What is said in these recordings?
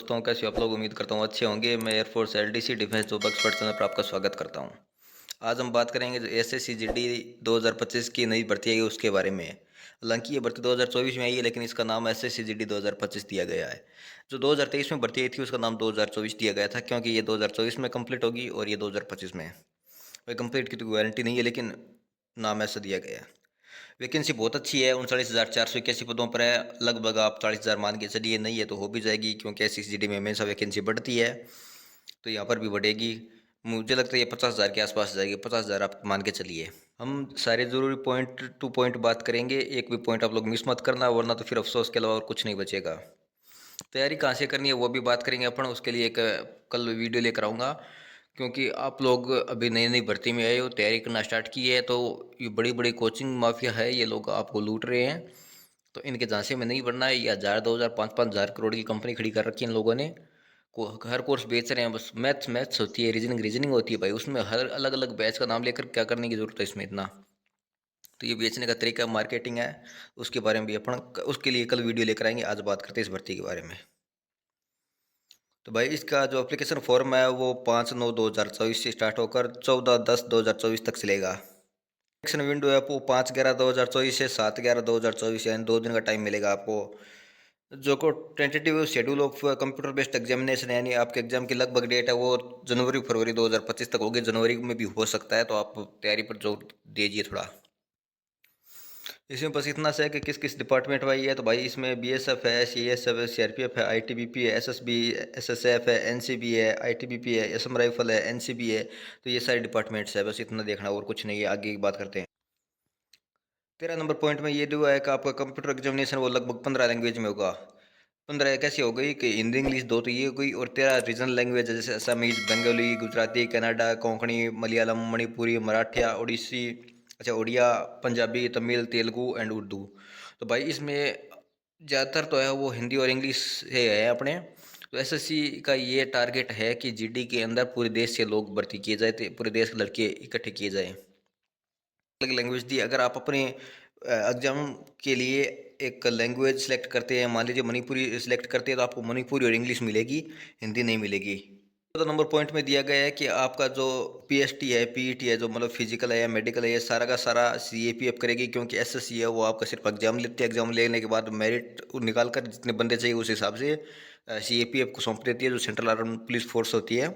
दोस्तों, कैसे हो आप लोग। उम्मीद करता हूँ अच्छे होंगे। मैं air force LDC defence job expert channel पर आपका स्वागत करता हूँ। आज हम बात करेंगे जो एसएससी जीडी 2025 की नई भर्ती आई है उसके बारे में। हालांकि ये भर्ती 2024 में आई है, लेकिन इसका नाम एसएससी जीडी 2025 दिया गया है। जो 2023 में भर्ती आई थी उसका नाम 2024 दिया गया था, क्योंकि ये 2024 में कंप्लीट होगी और ये 2025 में। वही कंप्लीट की तो गारंटी नहीं है, लेकिन नाम ऐसा दिया गया है। वैकेंसी बहुत अच्छी है, 39,481 पदों पर है। लगभग आप 40,000 मान के चलिए, नहीं है तो हो भी जाएगी, क्योंकि एसएससीडी में हमेशा वैकेंसी बढ़ती है, तो यहाँ पर भी बढ़ेगी। मुझे लगता है ये 50,000 के आसपास जाएगी। 50,000 आप मान के चलिए। हम सारे ज़रूरी पॉइंट टू पॉइंट बात करेंगे, एक भी पॉइंट आप लोग मिस मत करना, वरना तो फिर अफसोस के अलावा और कुछ नहीं बचेगा। तैयारी कहाँ से करनी है वो भी बात करेंगे अपन। उसके लिए एक कल वीडियो लेकर आऊँगा, क्योंकि आप लोग अभी नई नई भर्ती में आए हो, तैयारी करना स्टार्ट की है, तो ये बड़ी बड़ी कोचिंग माफिया है, ये लोग आपको लूट रहे हैं। तो इनके झांसे में नहीं बढ़ना है। ये 1,000 2,000 5,000 5,000 करोड़ की कंपनी खड़ी कर रखी है इन लोगों ने। हर कोर्स बेच रहे हैं। बस मैथ्स होती है, रीजनिंग होती है भाई, उसमें हर अलग अलग बैच का नाम लेकर क्या करने की ज़रूरत है इसमें इतना। तो ये बेचने का तरीका मार्केटिंग है, उसके बारे में भी अपन उसके लिए कल वीडियो लेकर आएंगे। आज बात करते हैं इस भर्ती के बारे में। तो भाई इसका जो एप्लीकेशन फॉर्म है वो 5/9/2024 से स्टार्ट होकर 14/10/2024 तक चलेगा। एप्लीकेशन विंडो है वो 5/11/2024 से 7/11/2024, यानी 2 दिन का टाइम मिलेगा आपको। जो को tentative schedule of computer based examination, यानी आपके एग्जाम की लगभग डेट है वो जनवरी फरवरी 2025 तक होगी। जनवरी में भी हो सकता है, तो आप तैयारी पर जोर दीजिए थोड़ा। इसमें बस इतना सा है कि किस किस डिपार्टमेंट वाई है। तो भाई इसमें बीएसएफ है, सीएसएफ है, सीआरपीएफ है, आईटीबीपी है, एसएसबी एसएसएफ है, एनसीबी है, आईटीबीपी है, असम राइफल है, एनसीबी है। तो ये सारे डिपार्टमेंट्स है, बस इतना देखना और कुछ नहीं है। आगे की बात करते हैं। 13 नंबर पॉइंट में ये जो है कि आपका कंप्यूटर एग्जामिनेशन वो लगभग 15 लैंग्वेज में होगा। 15 कैसी हो गई कि हिंदी इंग्लिश दो तो ये हो गई, और 13 रीजनल लैंग्वेज है, जैसे असमीज, बंगाली, गुजराती, कन्नड़ा, कोंकणी, मलयालम, मणिपुरी, मराठिया, ओडिसी, अच्छा उड़िया, पंजाबी, तमिल, तेलुगु एंड उर्दू। तो भाई इसमें ज़्यादातर तो है वो हिंदी और इंग्लिश से है अपने। तो एसएससी का ये टारगेट है कि जीडी के अंदर पूरे देश से लोग भर्ती किए जाए, तो पूरे देश के लड़के इकट्ठे किए जाए। अलग लैंग्वेज दी। अगर आप अपने एग्जाम के लिए एक लैंग्वेज सेलेक्ट करते हैं, मान लीजिए मणिपुरी सेलेक्ट करते हैं, तो आपको मणिपुरी और इंग्लिश मिलेगी, हिंदी नहीं मिलेगी। 14 नंबर पॉइंट में दिया गया है कि आपका जो पीएसटी है, पीईटी है, जो मतलब फिजिकल है या मेडिकल है, ये सारा का सारा सीएपीएफ करेगी, क्योंकि एसएससी है वो आपका सिर्फ एग्जाम लेती है। एग्जाम लेने के बाद मेरिट निकाल कर जितने बंदे चाहिए उस हिसाब से सीएपीएफ को सौंप देती है, जो सेंट्रल आर्म पुलिस फोर्स होती है।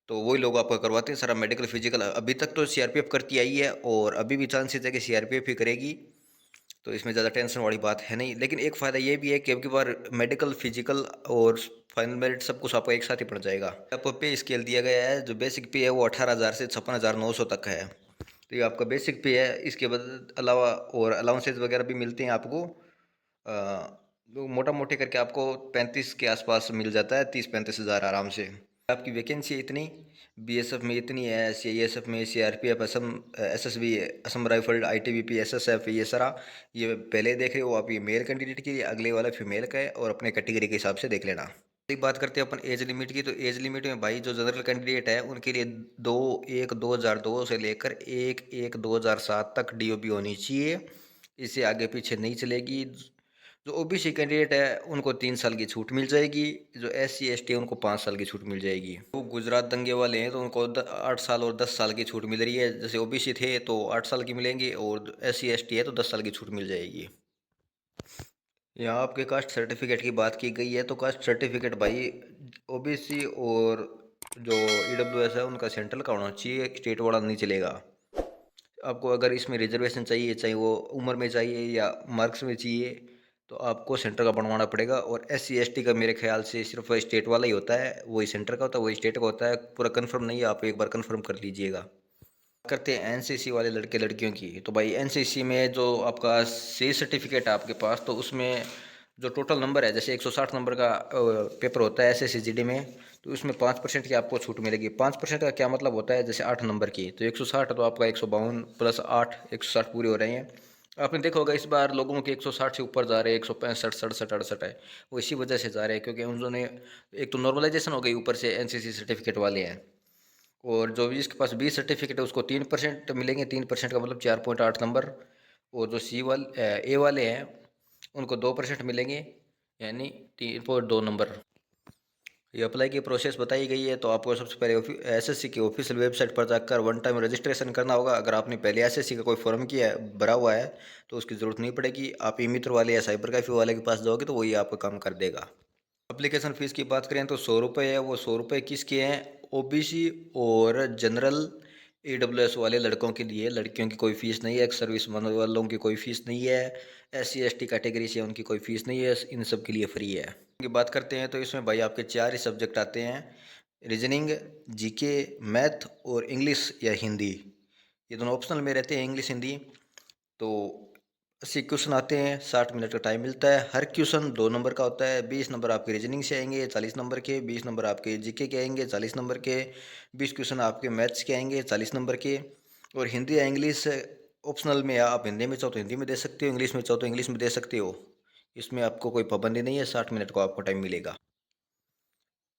तो वही लोग आपका करवाते हैं सारा मेडिकल फिजिकल। अभी तक तो सीआरपीएफ करती आई है, और अभी भी चांसेस है कि सीआरपीएफ ही करेगी, तो इसमें ज़्यादा टेंशन वाली बात है नहीं। लेकिन एक फ़ायदा ये भी है कि अब की बार मेडिकल फिजिकल और फाइनल मेरिट सब कुछ आपको एक साथ ही पड़ जाएगा। आपको पे स्केल दिया गया है, जो बेसिक पे है वो 18,000 से 56,900 तक है। तो ये आपका बेसिक पे है। इसके बाद अलावा और अलाउंसेज वगैरह भी मिलते हैं आपको। तो मोटा मोटी करके आपको 35 के आसपास मिल जाता है, 30-35 हज़ार आराम से। आपकी वैकेंसी है इतनी, बीएसएफ में इतनी है, सीआईएसएफ में, CRPF, Assam SSB, Assam rifle, ITBP, SSF, ये सारा ये पहले देख रहे हो आप। ये मेल कैंडिडेट के लिए, अगले वाला फीमेल का है, और अपने कैटेगरी के हिसाब से देख लेना। एक बात करते हैं अपन एज लिमिट की। तो एज लिमिट में भाई जो जनरल कैंडिडेट है उनके लिए 2/1/2002 से लेकर 1/1/2007 तक डीओबी होनी चाहिए। इससे आगे पीछे नहीं चलेगी। जो ओबीसी कैंडिडेट है उनको 3 साल की छूट मिल जाएगी। जो SC ST है उनको 5 साल की छूट मिल जाएगी। वो गुजरात दंगे वाले हैं तो उनको 8 साल और 10 साल की छूट मिल रही है। जैसे ओबीसी थे तो 8 साल की मिलेंगी, और SC ST है तो 10 साल की छूट मिल जाएगी। यहाँ आपके कास्ट सर्टिफिकेट की बात की गई है, तो कास्ट सर्टिफिकेट भाई ओबीसी और जो EWS है उनका सेंट्रल का होना चाहिए, स्टेट वाला नहीं चलेगा। आपको अगर इसमें रिजर्वेशन चाहिए, चाहे वो उम्र में चाहिए या मार्क्स में चाहिए, तो आपको सेंटर का बनवाना पड़ेगा। और SC ST का मेरे ख्याल से सिर्फ स्टेट वाला ही होता है, वही सेंटर का होता है, वही स्टेट का होता है। पूरा कंफर्म नहीं है, आप एक बार कंफर्म कर लीजिएगा। करते हैं एनसीसी वाले लड़के लड़कियों की। तो भाई एनसीसी में जो आपका सी सर्टिफिकेट है आपके पास, तो उसमें जो टोटल नंबर है, जैसे 160 नंबर का पेपर होता है SSC GD में, तो उसमें 5% की आपको छूट मिलेगी। 5% का क्या मतलब होता है, जैसे 8 नंबर की तो 160, तो आपका 152 प्लस 8, 160 पूरे हो रहे हैं। आपने देखा होगा इस बार लोगों के 160 से ऊपर जा रहे हैं, 165 67 68 है। वो इसी वजह से जा रहे हैं, क्योंकि उन्होंने एक तो नॉर्मलाइजेशन हो गई, ऊपर से एनसीसी सर्टिफिकेट वाले हैं। और जो जिसके पास 20 सर्टिफिकेट है उसको 3% मिलेंगे। 3% का मतलब 4.8 नंबर। और जो A वाले हैं उनको 2% मिलेंगे, यानी 3.2 नंबर। ये अप्लाई की प्रोसेस बताई गई है। तो आपको सबसे पहले एसएससी की ऑफिशियल वेबसाइट पर जाकर वन टाइम रजिस्ट्रेशन करना होगा। अगर आपने पहले एसएससी का कोई फॉर्म किया है, भरा हुआ है, तो उसकी ज़रूरत नहीं पड़ेगी। आप ई मित्र वाले या साइबर कैफे वाले के पास जाओगे तो वही आपका काम कर देगा। एप्लीकेशन फ़ीस की बात करें तो 100 रुपये है। वो 100 रुपये किसके हैं? ओबीसी और जनरल ईडब्ल्यूएस वाले लड़कों के लिए। लड़कियों की कोई फ़ीस नहीं है, एक्स सर्विसमैन वालों की कोई फ़ीस नहीं है, एससी एसटी कैटेगरी से उनकी कोई फ़ीस नहीं है, इन सब के लिए फ्री है। की बात करते हैं तो इसमें भाई आपके 4 ही सब्जेक्ट आते हैं: रीजनिंग, जीके, मैथ और इंग्लिश या हिंदी। ये दोनों ऑप्शनल में रहते हैं, इंग्लिश हिंदी। तो 80 क्वेश्चन आते हैं, 60 मिनट का टाइम मिलता है। हर क्वेश्चन 2 नंबर का होता है। 20 नंबर आपके रीजनिंग से आएंगे, 40 नंबर के। 20 नंबर आपके जीके के आएंगे, 40 नंबर के। 20 क्वेश्चन आपके मैथ्स के आएंगे, 40 नंबर के। और हिंदी या इंग्लिश ऑप्शनल में, आप हिंदी में चाहो तो हिंदी में दे सकते हो, इंग्लिश में चाहो तो इंग्लिश में दे सकते हो। इसमें आपको कोई पाबंदी नहीं है, 60 मिनट का आपको टाइम मिलेगा।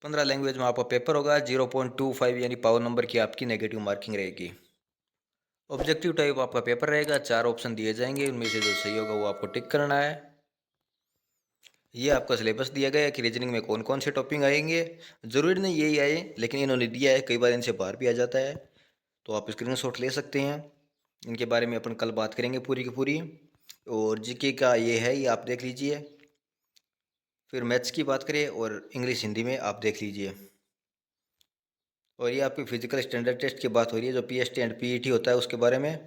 15 लैंग्वेज में आपका पेपर होगा। 0.25 यानी पावर नंबर की आपकी नेगेटिव मार्किंग रहेगी। ऑब्जेक्टिव टाइप आपका पेपर रहेगा। 4 ऑप्शन दिए जाएंगे, उनमें से जो सही होगा वो आपको टिक करना है। ये आपका सिलेबस दिया गया है कि रीजनिंग में कौन कौन से टॉपिक आएंगे। ज़रूरी नहीं यही आए, लेकिन इन्होंने दिया है, कई बार इनसे बाहर भी आ जाता है। तो आप स्क्रीनशॉट ले सकते हैं। इनके बारे में अपन कल बात करेंगे पूरी की पूरी। और जीके का ये है, ये आप देख लीजिए। फिर मैथ्स की बात करें और इंग्लिश हिंदी में आप देख लीजिए। और ये आपकी फिजिकल स्टैंडर्ड टेस्ट की बात हो रही है, जो पीएसटी एंड पीईटी होता है उसके बारे में।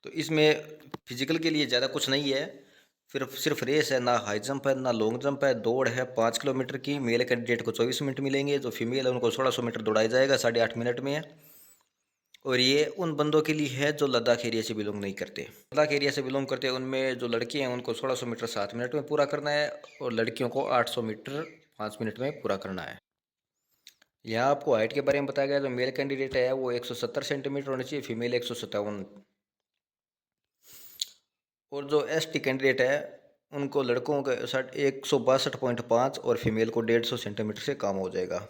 तो इसमें फिजिकल के लिए ज़्यादा कुछ नहीं है। फिर सिर्फ रेस है, ना हाई जंप है ना लॉन्ग जंप है। दौड़ है 5 किलोमीटर की। मेल कैंडिडेट को 24 मिनट मिलेंगे, जो फीमेल है उनको 1600 मीटर दौड़ाया जाएगा 8.5 मिनट में। और ये उन बंदों के लिए है जो लद्दाख एरिया से बिलोंग नहीं करते। लद्दाख एरिया से बिलोंग करते हैं उनमें जो लड़के हैं उनको 1600 मीटर 7 मिनट में पूरा करना है, और लड़कियों को 800 मीटर 5 मिनट में पूरा करना है। यहाँ आपको हाइट के बारे में बताया गया। जो मेल कैंडिडेट है वो 170 सेंटीमीटर होनी चाहिए, फीमेल 157। और जो एसटी कैंडिडेट है उनको लड़कों का 162.5 और फीमेल को 150 सेंटीमीटर से कम हो जाएगा।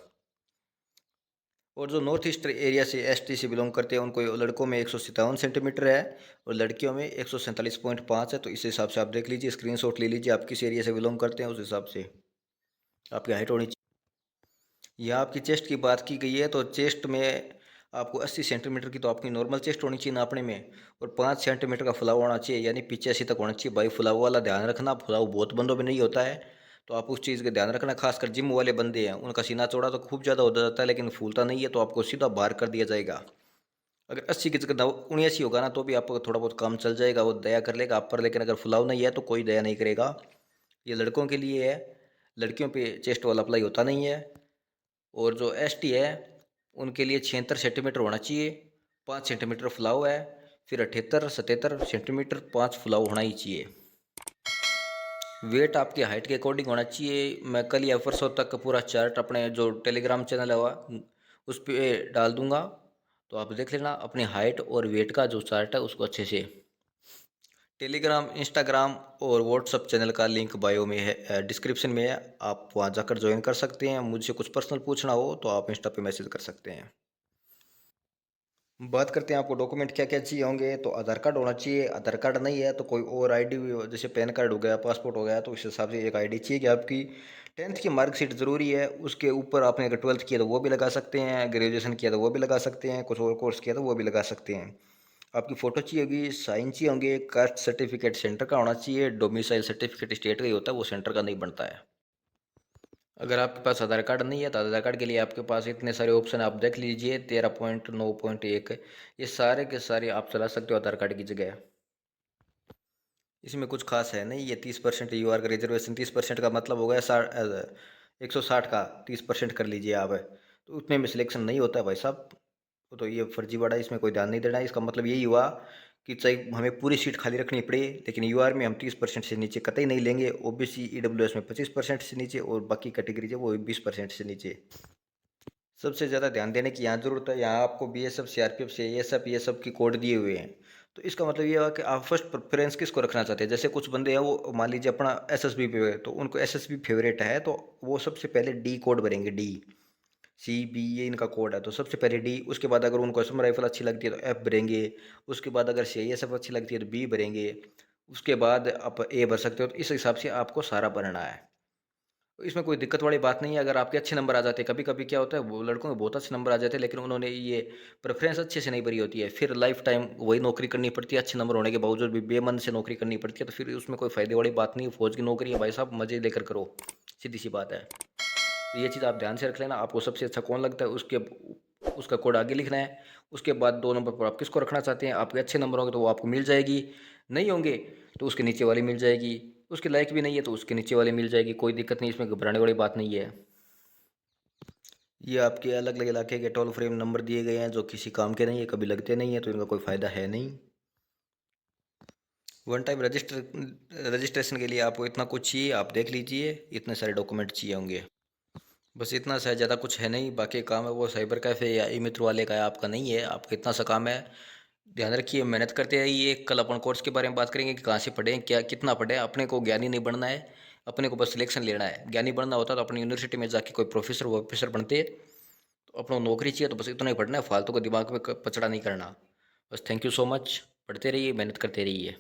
और जो नॉर्थ ईस्ट एरिया से एसटी से बिलोंग करते हैं उनको लड़कों में 157 सेंटीमीटर है और लड़कियों में 147.5 है। तो इस हिसाब से आप देख लीजिए, स्क्रीनशॉट ले लीजिए, आप किस एरिया से बिलोंग करते हैं उस हिसाब से आपकी हाइट होनी चाहिए। यहाँ आपकी चेस्ट की बात की गई है, तो चेस्ट में आपको 80 सेंटीमीटर की तो आपकी नॉर्मल चेस्ट होनी चाहिए नापने में, और 5 सेंटीमीटर का फुलाव होना चाहिए, यानी 85 तक होना चाहिए। भाई फुलाव वाला ध्यान रखना, फुलाव बहुत बंदों में नहीं होता है, तो आप उस चीज़ का ध्यान रखना। खासकर जिम वाले बंदे हैं उनका सीना चौड़ा तो खूब ज़्यादा हो जाता है, लेकिन फूलता नहीं है, तो आपको सीधा बाहर कर दिया जाएगा। अगर 80 की जगह 79 होगा ना, तो भी आपको थोड़ा बहुत काम चल जाएगा, वो दया कर लेगा आप पर। लेकिन अगर फुलाव नहीं है तो कोई दया नहीं करेगा। ये लड़कों के लिए है, लड़कियों पे चेस्ट वाला अप्लाई होता नहीं है। और जो एसटी है उनके लिए 76 सेंटीमीटर होना चाहिए, 5 सेंटीमीटर फुलाव है। फिर 78 77 सेंटीमीटर 5 फुलाव होना ही चाहिए। वेट आपके हाइट के अकॉर्डिंग होना चाहिए। मैं कल या परसों तक का पूरा चार्ट अपने जो टेलीग्राम चैनल है उस पर डाल दूंगा, तो आप देख लेना अपनी हाइट और वेट का जो चार्ट है उसको अच्छे से। टेलीग्राम, इंस्टाग्राम और व्हाट्सअप चैनल का लिंक बायो में है, डिस्क्रिप्शन में है। आप वहाँ जाकर ज्वाइन कर सकते हैं। मुझसे कुछ पर्सनल पूछना हो तो आप इंस्टा पे मैसेज कर सकते हैं। बात करते हैं आपको डॉक्यूमेंट क्या क्या चाहिए होंगे। तो आधार कार्ड होना चाहिए। आधार कार्ड नहीं है तो कोई और आईडी, जैसे पैन कार्ड हो गया, पासपोर्ट हो गया, तो इस हिसाब से एक आईडी चाहिए। कि आपकी 10th की मार्कशीट ज़रूरी है। उसके ऊपर आपने अगर 12th किया तो वो भी लगा सकते हैं, ग्रेजुएशन किया तो वो भी लगा सकते हैं, कुछ और कोर्स किया तो वो भी लगा सकते हैं। आपकी फ़ोटो चाहिए होगी, साइन चाहिए होंगे, कास्ट सर्टिफिकेट सेंटर का होना चाहिए। डोमिसाइल सर्टिफिकेट स्टेट का ही होता है, वो सेंटर का नहीं बनता है। अगर आपके पास आधार कार्ड नहीं है तो आधार कार्ड के लिए आपके पास इतने सारे ऑप्शन आप देख लीजिए। 13.9.1 ये सारे के सारे आप चला सकते हो आधार कार्ड की जगह। इसमें कुछ खास है नहीं। ये 30% यूआर का रिजर्वेशन, 30% का मतलब हो गया 160 का 30% कर लीजिए आप। तो उतने में सिलेक्शन नहीं होता है भाई साहब। तो ये फर्जीवाड़ा है, इसमें कोई ध्यान नहीं देना है। इसका मतलब यही हुआ कि चाहे हमें पूरी सीट खाली रखनी पड़े, लेकिन यूआर में हम 30% से नीचे कतई नहीं लेंगे। ओबीसी ईडब्ल्यूएस में 25% से नीचे, और बाकी कैटेगरी है वो 20% से नीचे। सबसे ज़्यादा ध्यान देने की यहाँ ज़रूरत है। यहाँ आपको बीएसएफ, सीआरपीएफ से ये सब की कोड दिए हुए हैं। तो इसका मतलब ये हुआ कि आप फर्स्ट प्रेफरेंस किसको रखना चाहते हैं। जैसे कुछ बंदे हैं वो मान लीजिए अपना एसएसबी पे है, तो उनको एसएसबी फेवरेट है, तो वो सबसे पहले डी कोड भरेंगे। डी सी बी ये इनका कोड है, तो सबसे पहले डी। उसके बाद अगर उनको असम राइफल अच्छी लगती है तो एफ भरेंगे। उसके बाद अगर सीआईएसएफ अच्छी लगती है तो बी भरेंगे। उसके बाद आप ए भर सकते हो। तो इस हिसाब से आपको सारा भरना है। इसमें कोई दिक्कत वाली बात नहीं है अगर आपके अच्छे नंबर आ जाते हैं। कभी-कभी क्या होता है वो लड़कों के बहुत अच्छे नंबर आ जाते हैं लेकिन उन्होंने ये प्रेफ़रेंस अच्छे से नहीं भरी होती है। फिर लाइफ़ टाइम वही नौकरी करनी पड़ती है, अच्छे नंबर होने के बावजूद भी बेमन से नौकरी करनी पड़ती है, तो फिर उसमें कोई फ़ायदे वाली बात नहीं है। फ़ौज की नौकरी है भाई साहब मज़े लेकर करो, सीधी-सी बात है। तो ये चीज़ आप ध्यान से रख लेना, आपको सबसे अच्छा कौन लगता है उसका कोड आगे लिखना है। उसके बाद 2 नंबर पर आप किसको रखना चाहते हैं, आपके अच्छे नंबर होंगे तो वो आपको मिल जाएगी, नहीं होंगे तो उसके नीचे वाली मिल जाएगी, उसके लायक भी नहीं है तो उसके नीचे वाली मिल जाएगी, कोई दिक्कत नहीं, इसमें घबराने वाली बात नहीं है। ये आपके अलग-अलग इलाके के टोल फ्री नंबर दिए गए हैं जो किसी काम के नहीं है, कभी लगते नहीं है तो इनका कोई फ़ायदा है नहीं। वन टाइम रजिस्ट्रेशन के लिए आपको इतना कुछ चाहिए, आप देख लीजिए, इतने सारे डॉक्यूमेंट चाहिए होंगे। बस इतना सा है, ज़्यादा कुछ है नहीं, बाकी काम है वो साइबर कैफ़े या ई मित्र वाले का है, आपका नहीं है, आपका इतना सा काम है। ध्यान रखिए, मेहनत करते रहिए। कल अपन कोर्स के बारे में बात करेंगे कि कहाँ से पढ़ें, क्या कितना पढ़ें। अपने को ज्ञानी नहीं बनना है, अपने को बस सिलेक्शन लेना है। ज्ञानी बनना होता तो अपनी यूनिवर्सिटी में जाके कोई प्रोफेसर वोफेसर बनते, तो अपना नौकरी चाहिए तो बस इतना ही पढ़ना है, फालतू को दिमाग में पचड़ा नहीं करना। बस थैंक यू सो मच, पढ़ते रहिए, मेहनत करते रहिए।